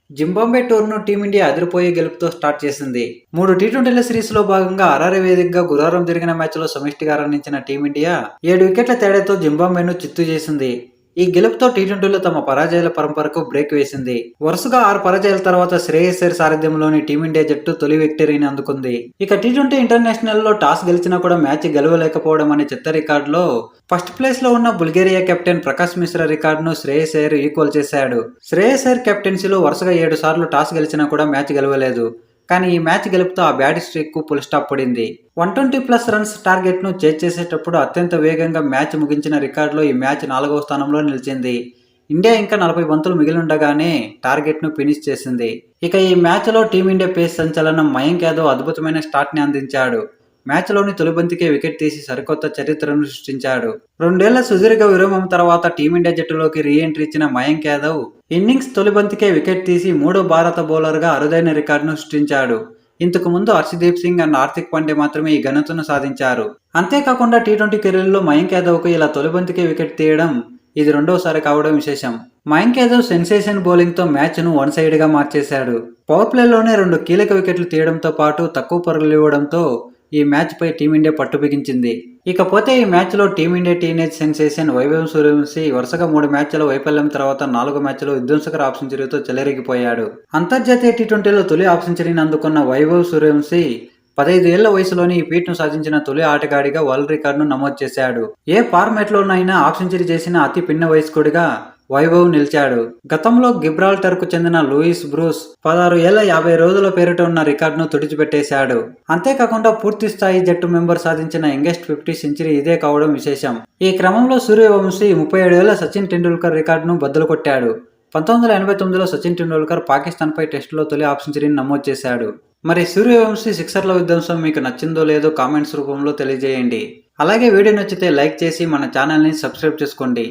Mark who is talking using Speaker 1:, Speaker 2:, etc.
Speaker 1: Zimbabwe టూర్‌ను team India అదిరిపోయే గెలుపుతో start చేసింది. 3 టీ20ల సిరీస్‌లో భాగంగా హరారే వేదికగా గురువారం జరిగిన మ్యాచ్‌లో సమిష్టిగా రాణించిన టీమిండియా 7 వికెట్ల తేడాతో జింబాబ్వేను చిత్తు చేసింది. ఈ గెలుపుతో టీ20లో తమ పరాజయాల పరంపరకు బ్రేక్ వేసింది. వరుసగా 6 పరాజయాల తర్వాత శ్రేయస్ అయ్యర్ సారథ్యంలోని టీమిండియా జట్టు తొలి విక్టరీని అందుకుంది. ఇక టీ20 ఇంటర్నేషనల్లో టాస్ గెలిచినా కూడా మ్యాచ్ గెలవలేకపోవడం అనే చెత్త రికార్డులో ఫస్ట్ ప్లేస్‌లో ఉన్న బుల్గేరియా కెప్టెన్ ప్రకాష్ మిశ్రా రికార్డును శ్రేయస్ అయ్యర్ ఈక్వల్ చేశాడు. శ్రేయస్ అయ్యర్ కెప్టెన్సీలో వరుసగా 7 సార్లు టాస్ గెలిచినా కూడా మ్యాచ్ గెలవలేదు. కానీ ఈ మ్యాచ్ గెలుపుతో ఆ బ్యాడ్ స్ట్రీక్‌కు ఫుల్ స్టాప్ పడింది. 120+ రన్స్ టార్గెట్‌ను చేజ్ చేసేటప్పుడు అత్యంత వేగంగా మ్యాచ్ ముగించిన రికార్డులో ఈ మ్యాచ్ 4వ స్థానంలో నిలిచింది. ఇండియా ఇంకా 40 బంతులు మిగిలుండగానే టార్గెట్‌ను ఫినిష్ చేసింది. ఇక ఈ మ్యాచ్‌లో టీమిండియా పేస్ సంచలనం మయాంక్ యాదవ్ అద్భుతమైన స్టార్ట్‌ని అందించాడు. మ్యాచ్‌లోని తొలి బంతికే వికెట్ తీసి సరికొత్త చరిత్రను సృష్టించాడు. 2 ఏళ్ల సుదీర్ఘ విరామం తర్వాత టీమిండియా జట్టులోకి రీ ఎంట్రీ ఇచ్చిన మయాంక్ యాదవ్ ఇన్నింగ్స్ తొలి బంతికే వికెట్ తీసి మూడో భారత బౌలర్గా అరుదైన రికార్డును సృష్టించాడు. ఇంతకు ముందు హర్షదీప్ సింగ్ అండ్ హార్దిక్ పాండ్యా మాత్రమే ఈ ఘనతను సాధించారు. అంతేకాకుండా టీ20 కెరీర్లో మయాంక్ యాదవ్కు ఇలా తొలి బంతికే వికెట్ తీయడం ఇది రెండోసారి కావడం విశేషం. మయాంక్ యాదవ్ సెన్సేషన్ బౌలింగ్తో మ్యాచ్ను వన్ సైడ్గా మార్చేశాడు. పవర్ ప్లేలోనే 2 కీలక వికెట్లు తీయడంతో పాటు తక్కువ పరుగులు ఇవ్వడంతో ఈ మ్యాచ్పై టీమిండియా పట్టు బిగించింది. ఇకపోతే ఈ మ్యాచ్లో team India teenage sensation Vaibhav Suryavanshi వరుసగా 3 మ్యాచ్ల వైఫల్యం తర్వాత 4 మ్యాచ్లో విధ్వంసకర హాఫ్ సెంచరీతో చెలరేగిపోయాడు. అంతర్జాతీయ టీ20లో తొలి హాఫ్ సెంచరీని అందుకున్న వైభవ్ సూర్యవంశీ 15 ఏళ్ల వయసులోని ఈ ఫీట్ను సాధించిన తొలి ఆటగాడిగా వరల్డ్ రికార్డును నమోదు చేశాడు. ఏ ఫార్మాట్లోనైనా హాఫ్ సెంచరీ చేసిన అతి పిన్న వయస్కుడిగా వైభవ్ నిలిచాడు. గతంలో గిబ్రాల్టర్కు చెందిన లూయిస్ బ్రూస్ 16 ఏళ్ల 50 రోజుల పేరిట ఉన్న రికార్డును తుడిచిపెట్టేశాడు. అంతేకాకుండా పూర్తి స్థాయి జట్టు మెంబర్ సాధించిన యంగెస్ట్ 50 సెంచరీ ఇదే కావడం విశేషం. ఈ క్రమంలో సూర్యవంశీ 37 ఏళ్ల సచిన్ టెండూల్కర్ రికార్డును బద్దలు కొట్టాడు. 1989లో సచిన్ టెండూల్కర్ పాకిస్తాన్పై టెస్టులో తొలి హాఫ్ సెంచరీని నమోదు చేశాడు. మరి సూర్యవంశీ సిక్సర్ల విధ్వంసం మీకు నచ్చిందో లేదో కామెంట్స్ రూపంలో తెలియజేయండి. అలాగే వీడియో నచ్చితే లైక్ చేసి మన ఛానల్ని సబ్స్క్రైబ్ చేసుకోండి.